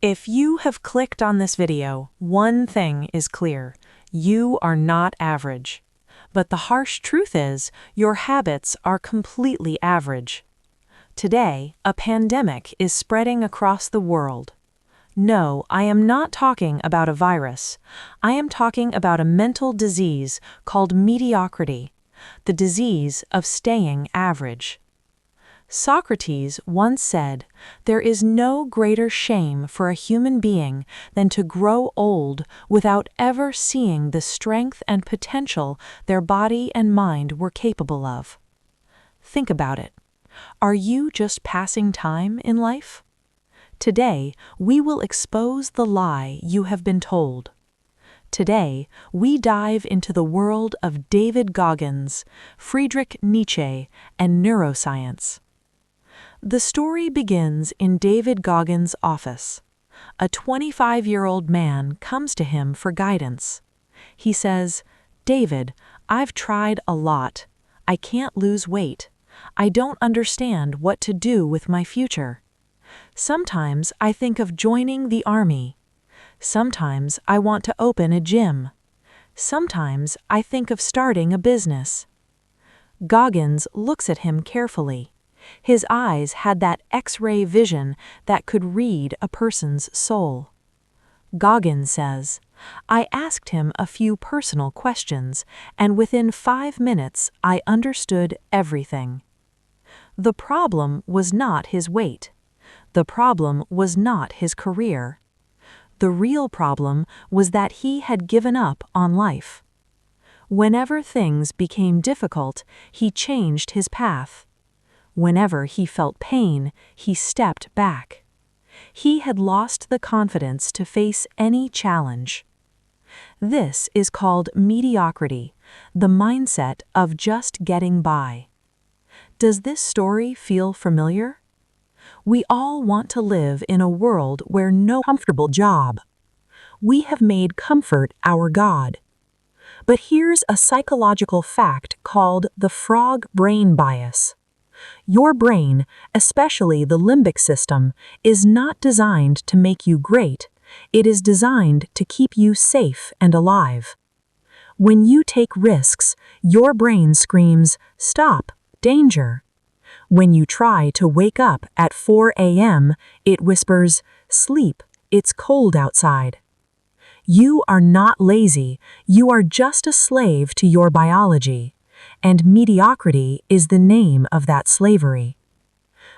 If you have clicked on this video, one thing is clear: you are not average. But the harsh truth is, your habits are completely average. Today, a pandemic is spreading across the world. No, I am not talking about a virus. I am talking about a mental disease called mediocrity, the disease of staying average. Socrates once said, "There is no greater shame for a human being than to grow old without ever seeing the strength and potential their body and mind were capable of." Think about it. Are you just passing time in life? Today, we will expose the lie you have been told. Today, we dive into the world of David Goggins, Friedrich Nietzsche, and neuroscience. The story begins in David Goggins' office. A 25-year-old man comes to him for guidance. He says, "David, I've tried a lot. I can't lose weight. I don't understand what to do with my future. Sometimes I think of joining the army. Sometimes I want to open a gym. Sometimes I think of starting a business." Goggins looks at him carefully. His eyes had that X-ray vision that could read a person's soul. Goggins says, "I asked him a few personal questions, and within 5 minutes I understood everything." The problem was not his weight. The problem was not his career. The real problem was that he had given up on life. Whenever things became difficult, he changed his path. Whenever he felt pain, he stepped back. He had lost the confidence to face any challenge. This is called mediocrity, the mindset of just getting by. Does this story feel familiar? We all want to live in a world where no comfortable job. We have made comfort our god. But here's a psychological fact called the frog brain bias. Your brain, especially the limbic system, is not designed to make you great. It is designed to keep you safe and alive. When you take risks, your brain screams, "Stop, danger." When you try to wake up at 4 a.m., it whispers, "Sleep, it's cold outside." You are not lazy, you are just a slave to your biology. And mediocrity is the name of that slavery.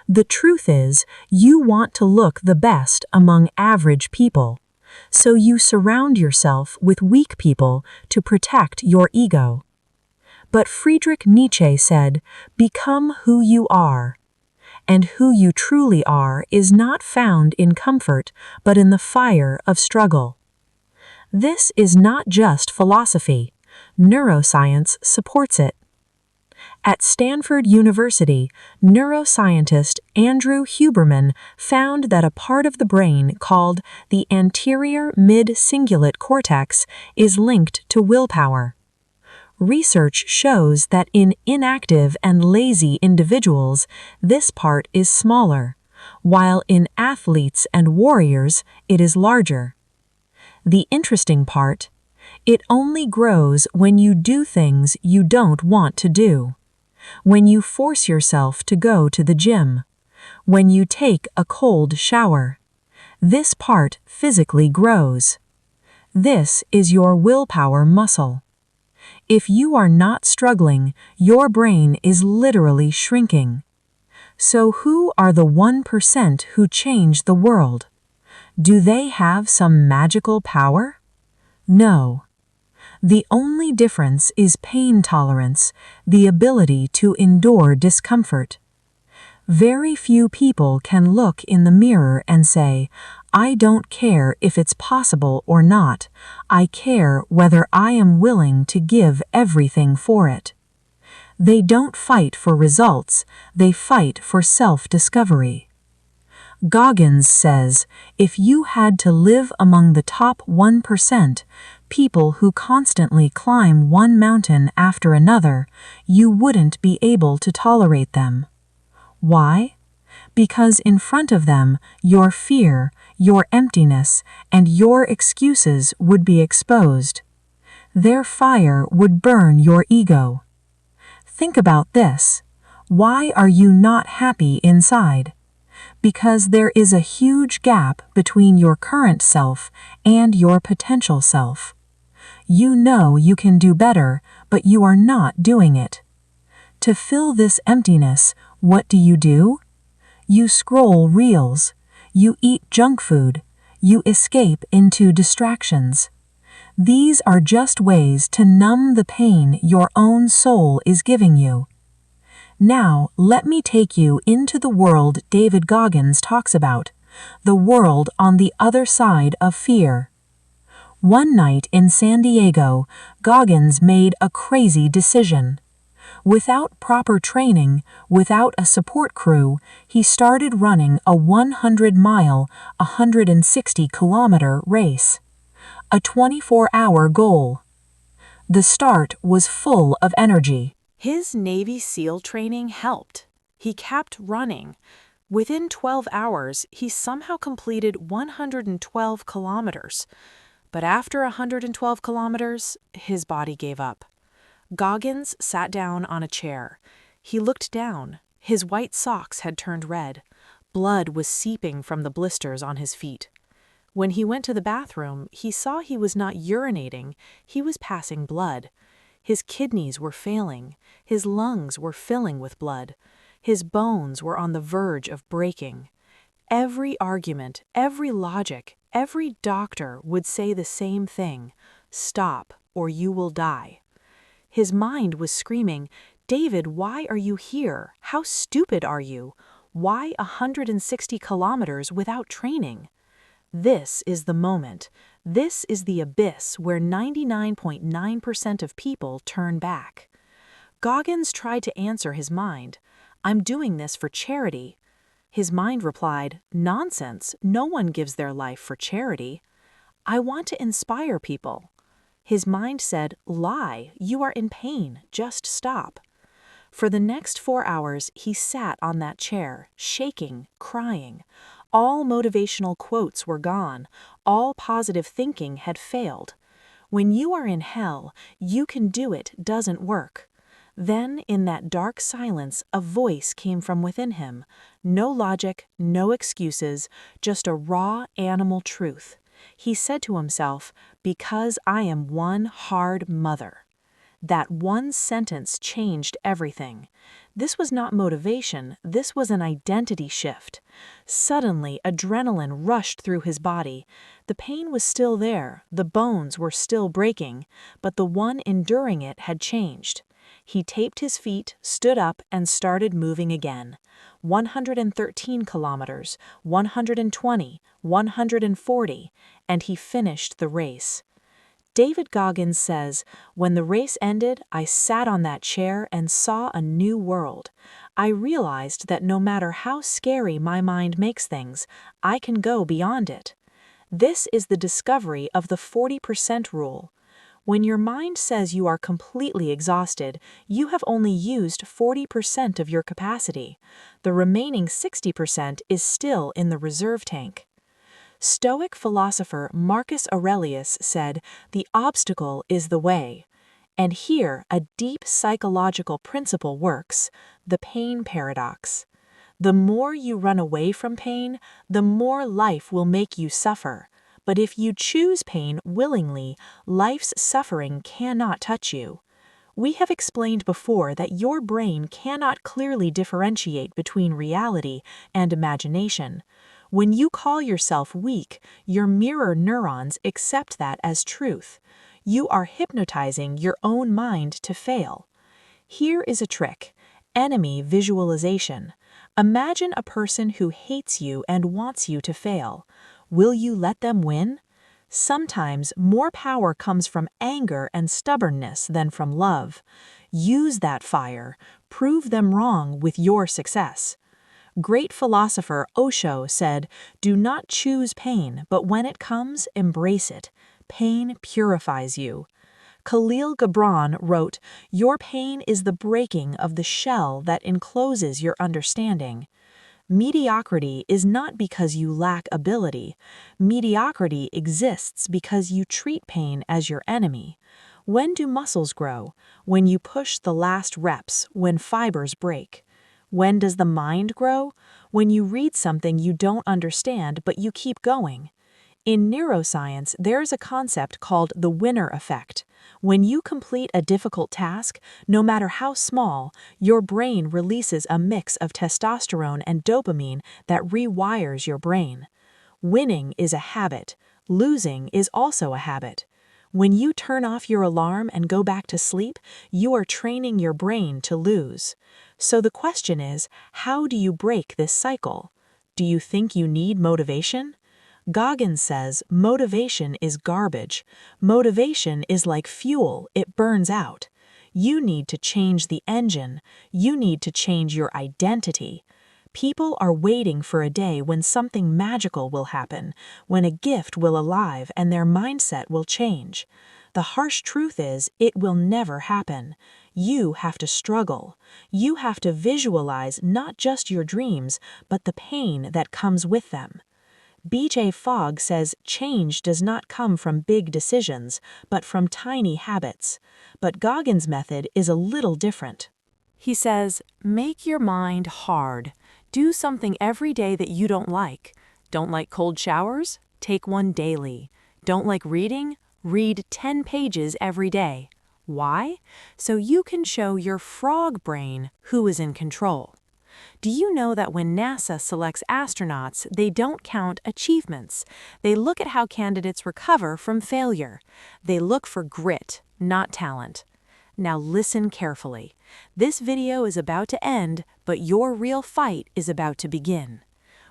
The truth is, you want to look the best among average people, so you surround yourself with weak people to protect your ego. But Friedrich Nietzsche said, "Become who you are." And who you truly are is not found in comfort, but in the fire of struggle. This is not just philosophy. Neuroscience supports it. At Stanford University, neuroscientist Andrew Huberman found that a part of the brain called the anterior mid-cingulate cortex is linked to willpower. Research shows that in inactive and lazy individuals, this part is smaller, while in athletes and warriors, it is larger. The interesting part: it only grows when you do things you don't want to do. When you force yourself to go to the gym. When you take a cold shower. This part physically grows. This is your willpower muscle. If you are not struggling, your brain is literally shrinking. So who are the 1% who change the world? Do they have some magical power? No. The only difference is pain tolerance, the ability to endure discomfort. Very few people can look in the mirror and say, "I don't care if it's possible or not. I care whether I am willing to give everything for it." They don't fight for results, they fight for self-discovery. Goggins says, if you had to live among the top 1%, people who constantly climb one mountain after another, you wouldn't be able to tolerate them. Why? Because in front of them, your fear, your emptiness, and your excuses would be exposed. Their fire would burn your ego. Think about this. Why are you not happy inside? Because there is a huge gap between your current self and your potential self. You know you can do better, but you are not doing it. To fill this emptiness, what do? You scroll reels. You eat junk food. You escape into distractions. These are just ways to numb the pain your own soul is giving you. Now, let me take you into the world David Goggins talks about, the world on the other side of fear. One night in San Diego, Goggins made a crazy decision. Without proper training, without a support crew, he started running a 100-mile, 160-kilometer race. A 24-hour goal. The start was full of energy. His Navy SEAL training helped. He kept running. Within 12 hours, he somehow completed 112 kilometers. But after 112 kilometers, his body gave up. Goggins sat down on a chair. He looked down. His white socks had turned red. Blood was seeping from the blisters on his feet. When he went to the bathroom, he saw he was not urinating, he was passing blood. His kidneys were failing. His lungs were filling with blood. His bones were on the verge of breaking. Every argument, every logic, every doctor would say the same thing: stop, or you will die. His mind was screaming, "David, why are you here? How stupid are you? Why 160 kilometers without training?" This is the moment. This is the abyss where 99.9% of people turn back. Goggins tried to answer his mind. "I'm doing this for charity." His mind replied, "Nonsense, no one gives their life for charity." "I want to inspire people." His mind said, "Lie, you are in pain, just stop." For the next 4 hours, he sat on that chair, shaking, crying. All motivational quotes were gone. All positive thinking had failed. When you are in hell, "you can do it" doesn't work. Then, in that dark silence, a voice came from within him. No logic, no excuses, just a raw animal truth. He said to himself, "Because I am one hard mother." That one sentence changed everything. This was not motivation, this was an identity shift. Suddenly, adrenaline rushed through his body. The pain was still there, the bones were still breaking, but the one enduring it had changed. He taped his feet, stood up, and started moving again. 113 kilometers, 120, 140, and he finished the race. David Goggins says, "When the race ended, I sat on that chair and saw a new world. I realized that no matter how scary my mind makes things, I can go beyond it." This is the discovery of the 40% rule. When your mind says you are completely exhausted, you have only used 40% of your capacity. The remaining 60% is still in the reserve tank. Stoic philosopher Marcus Aurelius said, "The obstacle is the way." And here a deep psychological principle works, the pain paradox. The more you run away from pain, the more life will make you suffer. But if you choose pain willingly, life's suffering cannot touch you. We have explained before that your brain cannot clearly differentiate between reality and imagination. When you call yourself weak, your mirror neurons accept that as truth. You are hypnotizing your own mind to fail. Here is a trick: enemy visualization. Imagine a person who hates you and wants you to fail. Will you let them win? Sometimes more power comes from anger and stubbornness than from love. Use that fire. Prove them wrong with your success. Great philosopher Osho said, "Do not choose pain, but when it comes, embrace it. Pain purifies you." Khalil Gibran wrote, "Your pain is the breaking of the shell that encloses your understanding." Mediocrity is not because you lack ability. Mediocrity exists because you treat pain as your enemy. When do muscles grow? When you push the last reps, when fibers break. When does the mind grow? When you read something you don't understand but you keep going. In neuroscience, there's a concept called the winner effect. When you complete a difficult task, no matter how small, your brain releases a mix of testosterone and dopamine that rewires your brain. Winning is a habit. Losing is also a habit. When you turn off your alarm and go back to sleep, you are training your brain to lose. So the question is, how do you break this cycle? Do you think you need motivation? Goggins says motivation is garbage. Motivation is like fuel, it burns out. You need to change the engine. You need to change your identity. People are waiting for a day when something magical will happen, when a gift will arrive and their mindset will change. The harsh truth is, it will never happen. You have to struggle. You have to visualize not just your dreams, but the pain that comes with them. B.J. Fogg says change does not come from big decisions, but from tiny habits. But Goggins' method is a little different. He says, make your mind hard. Do something every day that you don't like. Don't like cold showers? Take one daily. Don't like reading? Read 10 pages every day. Why? So you can show your frog brain who is in control. Do you know that when NASA selects astronauts, they don't count achievements? They look at how candidates recover from failure. They look for grit, not talent. Now listen carefully. This video is about to end, but your real fight is about to begin.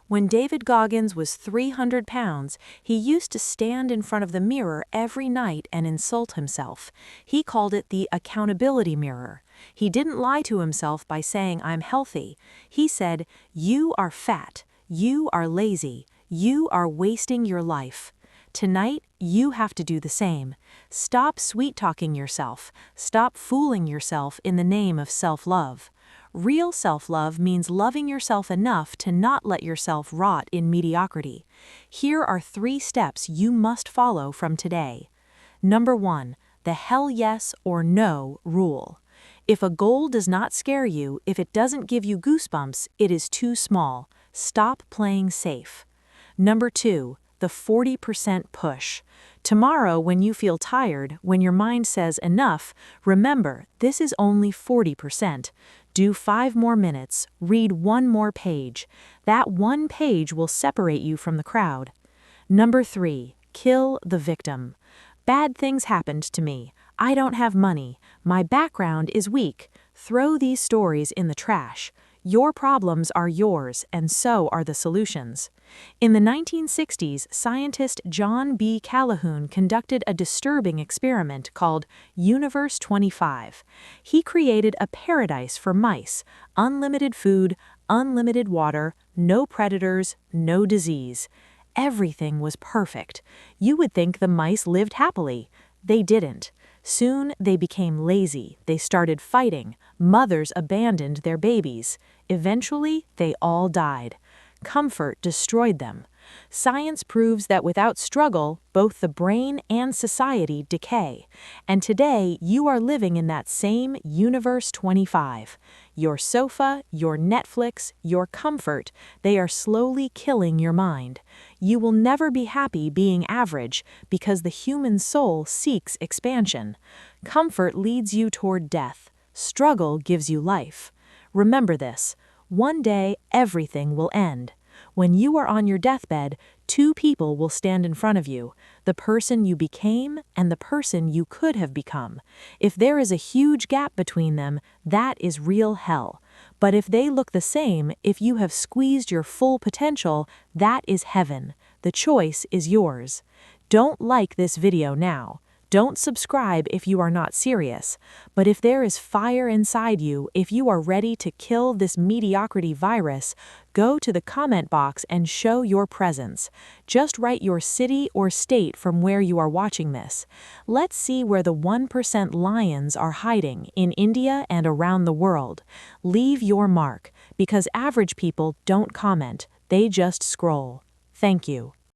When David Goggins was 300 pounds, he used to stand in front of the mirror every night and insult himself. He called it the accountability mirror. He didn't lie to himself by saying, I'm healthy. He said, you are fat, you are lazy, you are wasting your life. Tonight, you have to do the same. Stop sweet-talking yourself. Stop fooling yourself in the name of self-love. Real self-love means loving yourself enough to not let yourself rot in mediocrity. Here are 3 steps you must follow from today. Number 1, the hell yes or no rule. If a goal does not scare you, if it doesn't give you goosebumps, it is too small. Stop playing safe. Number 2, the 40% push. Tomorrow, when you feel tired, when your mind says enough, remember, this is only 40%. Do 5 more minutes, read 1 more page. That 1 page will separate you from the crowd. Number 3, kill the victim. Bad things happened to me. I don't have money. My background is weak. Throw these stories in the trash. Your problems are yours, and so are the solutions. In the 1960s, scientist John B. Calhoun conducted a disturbing experiment called Universe 25. He created a paradise for mice: unlimited food, unlimited water, no predators, no disease. Everything was perfect. You would think the mice lived happily. They didn't. Soon they became lazy, they started fighting, mothers abandoned their babies. Eventually, they all died. Comfort destroyed them. Science proves that without struggle, both the brain and society decay. And today, you are living in that same Universe 25. Your sofa, your Netflix, your comfort, they are slowly killing your mind. You will never be happy being average because the human soul seeks expansion. Comfort leads you toward death. Struggle gives you life. Remember this. One day, everything will end. When you are on your deathbed, 2 people will stand in front of you, the person you became and the person you could have become. If there is a huge gap between them, that is real hell. But if they look the same, if you have squeezed your full potential, that is heaven. The choice is yours. Don't like this video now. Don't subscribe if you are not serious, but if there is fire inside you, if you are ready to kill this mediocrity virus, go to the comment box and show your presence. Just write your city or state from where you are watching this. Let's see where the 1% lions are hiding in India and around the world. Leave your mark, because average people don't comment, they just scroll. Thank you.